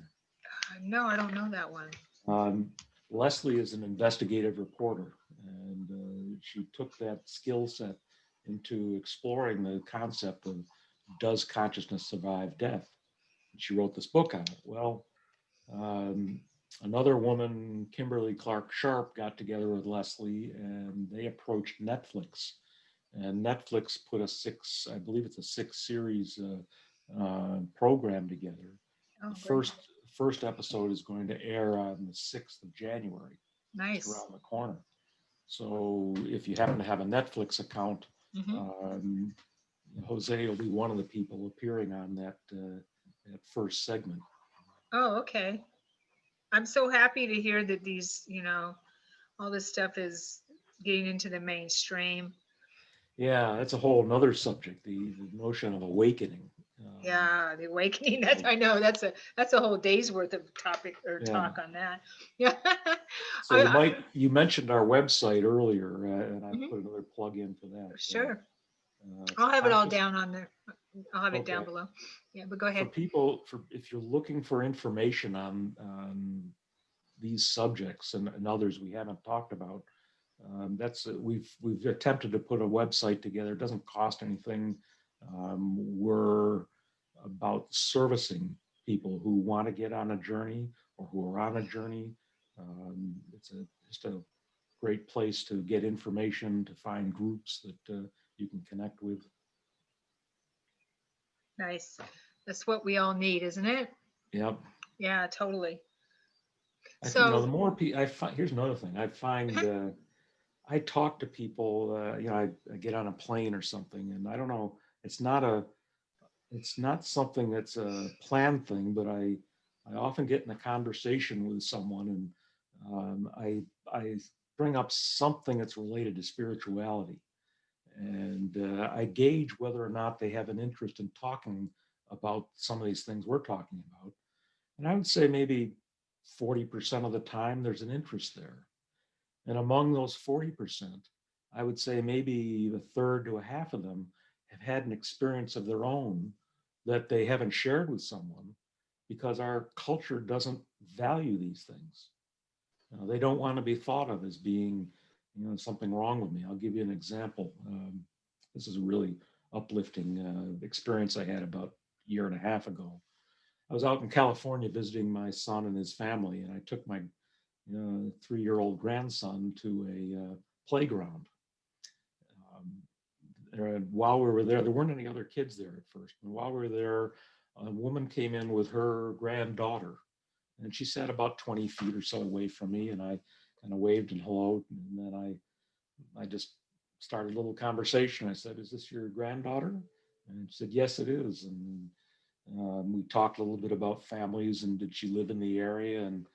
No, I don't know that one. Um, Leslie is an investigative reporter, and she took that skill set into exploring the concept of, does consciousness survive death? And she wrote this book on it. Well, um, another woman, Kimberly Clark Sharp, got together with Leslie, and they approached Netflix. And Netflix put I believe it's a 6 series program together. Oh, The great. first episode is going to air on the 6th of January, just Nice. around the corner. So if you happen to have a Netflix account, Hmm. um, Jose will be one of the people appearing on that first segment. Oh, okay. I'm so happy to hear that all this stuff is getting into the mainstream. Yeah, that's a whole nother subject, the notion of awakening. Um, Yeah, the awakening. That's like, I know that's a whole day's worth of topic or yeah. talk on that. Yeah. So you mentioned our website earlier, and I Mhm. put another plug in for that. Sure. It's I'll have it all conscious. down on there. I'll have it down Okay. below. Yeah, but go For ahead. people, for if you're looking for information on these subjects and others we haven't talked about, that's we've attempted to put a website together. It doesn't cost anything. We're about servicing people who want to get on a journey or who are on a journey. It's just a great place to get information, to find groups that you can connect with. Nice. That's what we all need, isn't it? Yep. Yeah, totally. I think, the So, more people I find, here's another thing. I find I talk to people, I get on a plane or something, and I don't know, it's not something that's a planned thing, but I often get in a conversation with someone, and I bring up something that's related to spirituality, and I gauge whether or not they have an interest in talking about some of these things we're talking about. And I would say maybe 40% of the time there's an interest there. And among those 40%, I would say maybe a third to a half of them have had an experience of their own that they haven't shared with someone because our culture doesn't value these things. They don't want to be thought of as being, something wrong with me. I'll give you an example. This is a really uplifting experience I had about a year and a half ago. I was out in California visiting my son and his family, and I took my 3-year-old grandson to a playground. And while we were there weren't any other kids there at first. And while we were there, a woman came in with her granddaughter, and she sat about 20 feet or so away from me, and I kind of waved and hello, and then I just started a little conversation. I said, "Is this your granddaughter?" And she said, "Yes, it is." And we talked a little bit about families and did she live in the area? And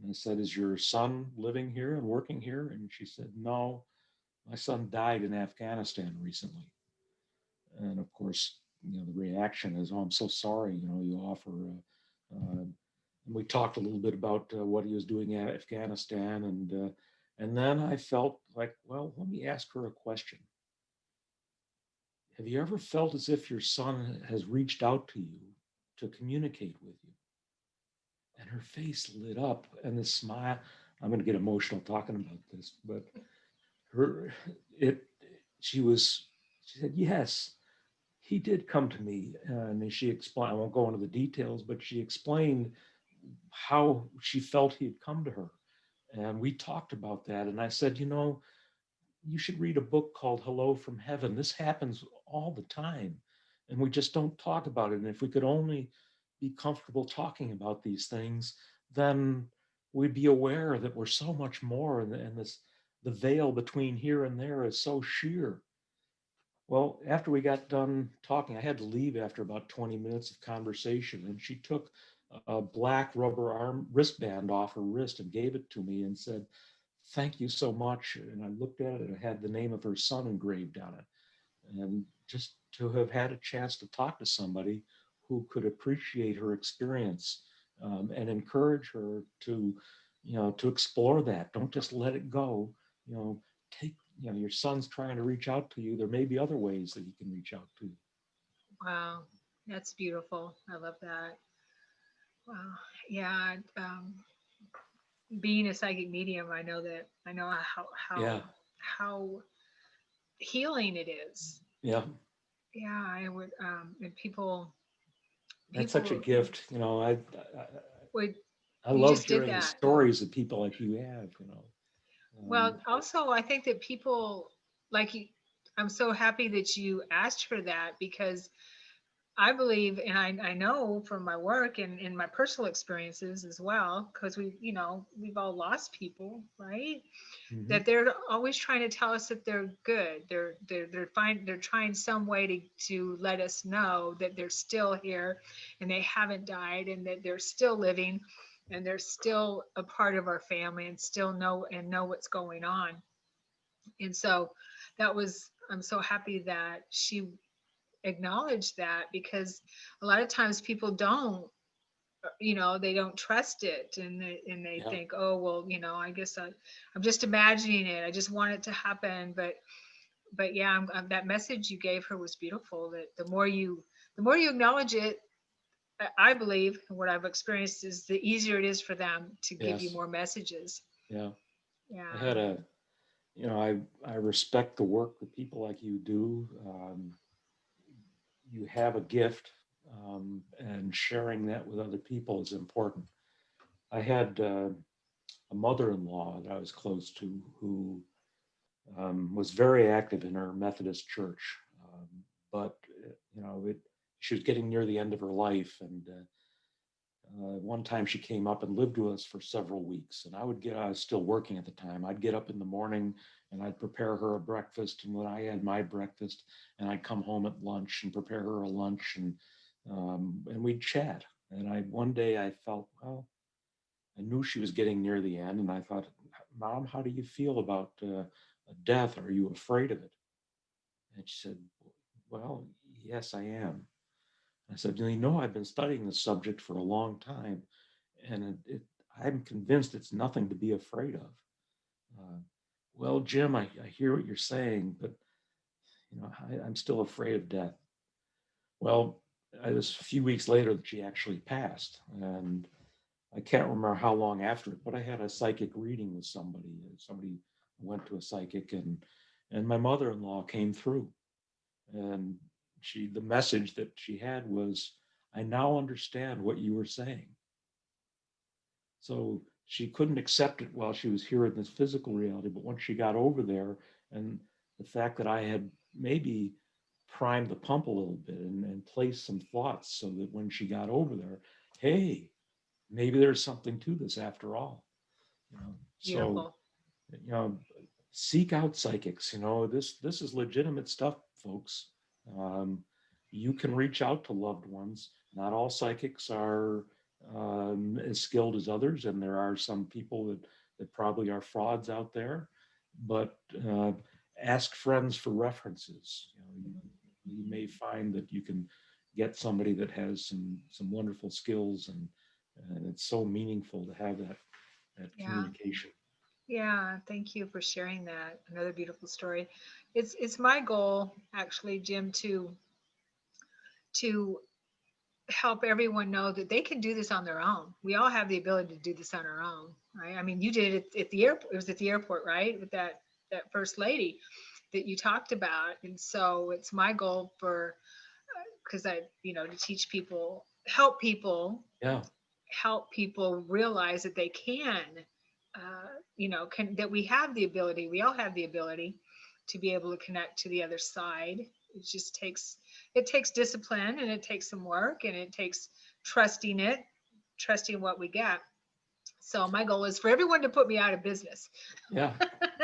I said, "Is your son living here and working here?" And she said, "No, my son died in Afghanistan recently." And of course, the reaction is, "Oh, I'm so sorry." You offer. And we talked a little bit about what he was doing in Afghanistan, and then I felt like, well, let me ask her a question. have you ever felt as if your son has reached out to you to communicate with you? And her face lit up and the smile. I'm going to get emotional talking about this, but her, it, she was, she said, yes, he did come to me. And she explained, I won't go into the details, but she explained how she felt he had come to her. And we talked about that. And I said, you know, you should read a book called Hello from Heaven. This happens all the time. And we just don't talk about it. And if we could only be comfortable talking about these things, then we'd be aware that we're so much more. And this, the veil between here and there is so sheer. Well, after we got done talking, I had to leave after about 20 minutes of conversation. And she took a black rubber arm wristband off her wrist and gave it to me and said, thank you so much. And I looked at it, it had the name of her son engraved on it. And just to have had a chance to talk to somebody who could appreciate her experience, and encourage her to, you know, to explore that. Don't just let it go. You know, take, you know, your son's trying to reach out to you. There may be other ways that he can reach out to you. Wow, that's beautiful. I love that. Wow. Yeah. Being a psychic medium, I know Yeah, how healing it is. yeah. Yeah, I would, and That's such a people gift. You know, would, I you love just did hearing the that. stories that people like you have. You know, Well, also, I think that people like you, I'm so happy that you asked for that because I believe, and I know from my work and in my personal experiences as well, because we've all lost people, right? mhm. That they're always trying to tell us that they're good. They're trying some way to let us know that they're still here and they haven't died and that they're still living and they're still a part of our family and still know what's going on. And so I'm so happy that she acknowledged that because a lot of times people don't, they don't trust it and they Yeah, think, oh well, I guess I'm just imagining it, I just want it to happen. But yeah, that message you gave her was beautiful, that the more you acknowledge it, I believe what I've experienced is the easier it is for them to give you yes, more messages. yeah. I Yeah. had a, you know, I respect the work that people like you do. You have a gift, and sharing that with other people is important. I had a mother-in-law that I was close to who was very active in her Methodist church, but you know, she was getting near the end of her life, and one time she came up and lived with us for several weeks. And I was still working at the time. I'd get up in the morning and I'd prepare her a breakfast. And when I had my breakfast, and I'd come home at lunch and prepare her a lunch, and we'd chat. And one day I felt, well, I knew she was getting near the end. And I thought, Mom, how do you feel about death? Are you afraid of it? And she said, well, yes, I am. I said, you know, I've been studying this subject for a long time, and I'm convinced it's nothing to be afraid of. Uh, well, Jim, I hear what you're saying, but you know, I'm still afraid of death. Well, it was a few weeks later that she actually passed, and I can't remember how long after it, but I had a psychic reading with somebody. Somebody went to a psychic, and my mother-in-law came through, and the message that she had was, I now understand what you were saying. So she couldn't accept it while she was here in this physical reality. But once she got over there, and the fact that I had maybe primed the pump a little bit and placed some thoughts so that when she got over there, hey, maybe there's something to this after all. You know, so, Beautiful. you know, seek out psychics. You know, this is legitimate stuff, folks. Um, you can reach out to loved ones. Not all psychics are as skilled as others, and there are some people that probably are frauds out there. But ask friends for references. You know, you may find that you can get somebody that has some wonderful skills, and it's so meaningful to have that Yeah. communication. Yeah, thank you for sharing that. Another beautiful story. It's my goal actually, Jim, to help everyone know that they can do this on their own. We all have the ability to do this on our own, right? I mean, you did it at the airport. It was at the airport, right? With that first lady that you talked about. And so it's my goal for, because to teach people, Yeah, help people realize that they can, that we have the ability, we all have the ability to be able to connect to the other side. It takes discipline, and it takes some work, and it takes trusting it, trusting what we get. So my goal is for everyone to put me out of business. yeah.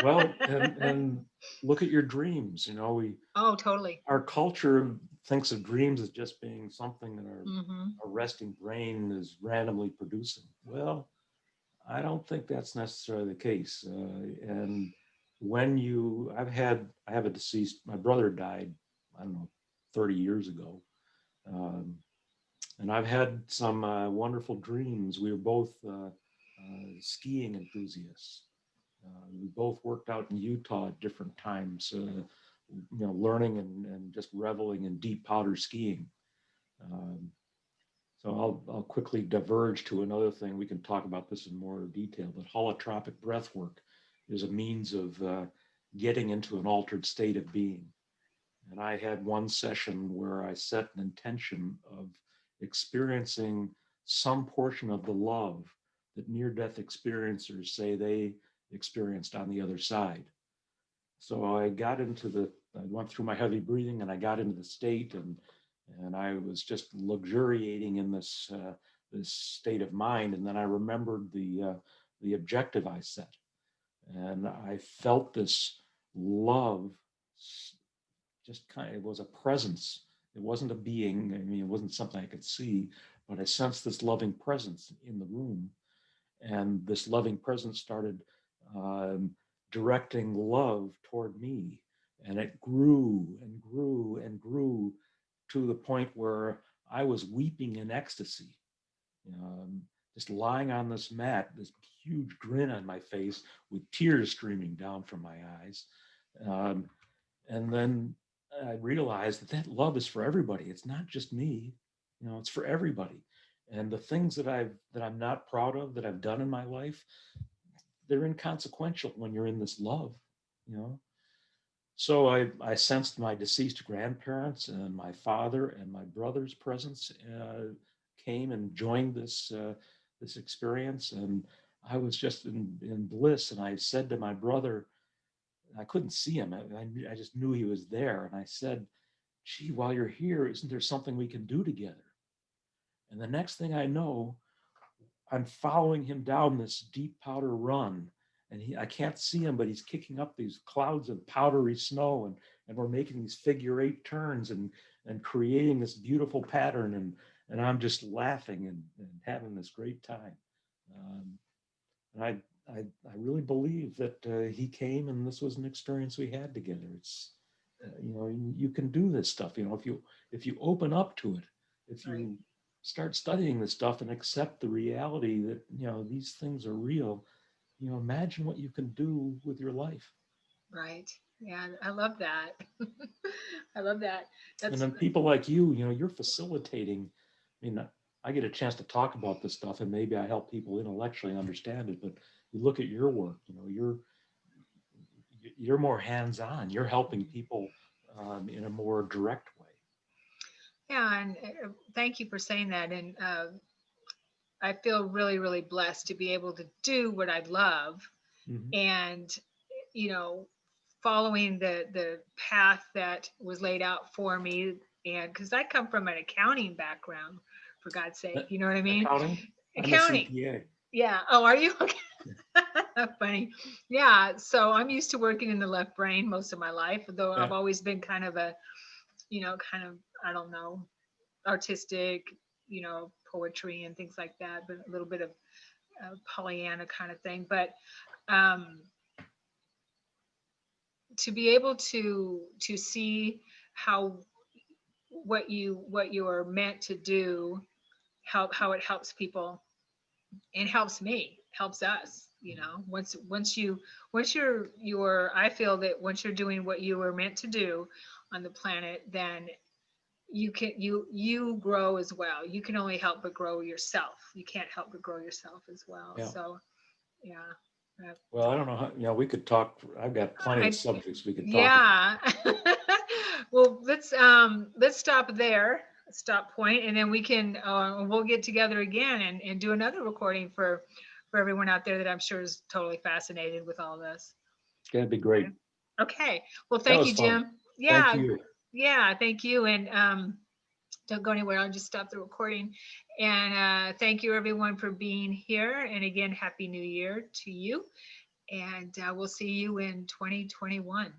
Well, and look at your dreams. We Oh, totally. our culture thinks of dreams as just being something that Hmm. our resting brain is randomly producing. Well, I don't think that's necessarily the case. And when I have a deceased, my brother died, I don't know, 30 years ago. Um, and I've had some wonderful dreams. We were both skiing enthusiasts. We both worked out in Utah at different times, learning and just reveling in deep powder skiing. Um, so I'll quickly diverge to another thing. We can talk about this in more detail, but holotropic breath work is a means of getting into an altered state of being. And I had one session where I set an intention of experiencing some portion of the love that near-death experiencers say they experienced on the other side. So I went through my heavy breathing and I got into the state, and I was just luxuriating in this state of mind. And then I remembered the objective I set, and I felt this love. Just kind of, it was a presence. It wasn't a being. I mean, it wasn't something I could see, but I sensed this loving presence in the room, and this loving presence started um, directing love toward me, and it grew and grew and grew to the point where I was weeping in ecstasy, just lying on this mat, this huge grin on my face with tears streaming down from my eyes. Um, and then I realized that love is for everybody. It's not just me, it's for everybody. And the things that I'm not proud of that I've done in my life, they're inconsequential when you're in this love, you know. So I sensed my deceased grandparents and my father and my brother's presence came and joined this experience, and I was just in bliss. And I said to my brother, I couldn't see him. I just knew he was there. And I said, gee, while you're here, isn't there something we can do together? And the next thing I know, I'm following him down this deep powder run. And I can't see him, but he's kicking up these clouds of powdery snow. And we're making these figure-8 turns and creating this beautiful pattern. And I'm just laughing and having this great time. Um, and I really believe that he came and this was an experience we had together. It's you can do this stuff. If you open up to it, if Right. you start studying this stuff and accept the reality that these things are real, imagine what you can do with your life. Right. Yeah, I love that. I love that. And That's then people like you're facilitating. I mean, I get a chance to talk about this stuff, and maybe I help people intellectually understand it. But you look at your work, you're more hands-on. You're helping people in a more direct way. Yeah, and thank you for saying that. And I feel really, really blessed to be able to do what I love, Mhm. and you know, following the path that was laid out for me. And because I come from an accounting background, for God's Uh, sake, you know what I mean? Accounting. I'm a Accounting. CPA. Yeah. Oh, are you? Okay. Funny. Yeah. So I'm used to working in the left brain most of my life, though I've Yeah. always been kind of kind of, I don't know, artistic, poetry and things like that, but a little bit of Pollyanna kind of thing. But um, to be able to see how what you are meant to do, how it helps people and helps me, helps us. You know, once you're I feel that once you're doing what you were meant to do on the planet, then you grow as well. You can only help but grow yourself. You can't help but grow yourself as well. Yeah. So yeah. Well, I don't know how, we could talk. I've got plenty of I subjects we could talk about. yeah. Well, let's stop there, stop point, and then we'll get together again and do another recording for everyone out there that I'm sure is totally fascinated with all this. It's going to be great. Okay. Well, That thank was you, fun. Jim. Thank Yeah. you. Yeah. Thank you. And don't go anywhere. I'll just stop the recording. And thank you, everyone, for being here. And again, Happy New Year to you. And we'll see you in 2021.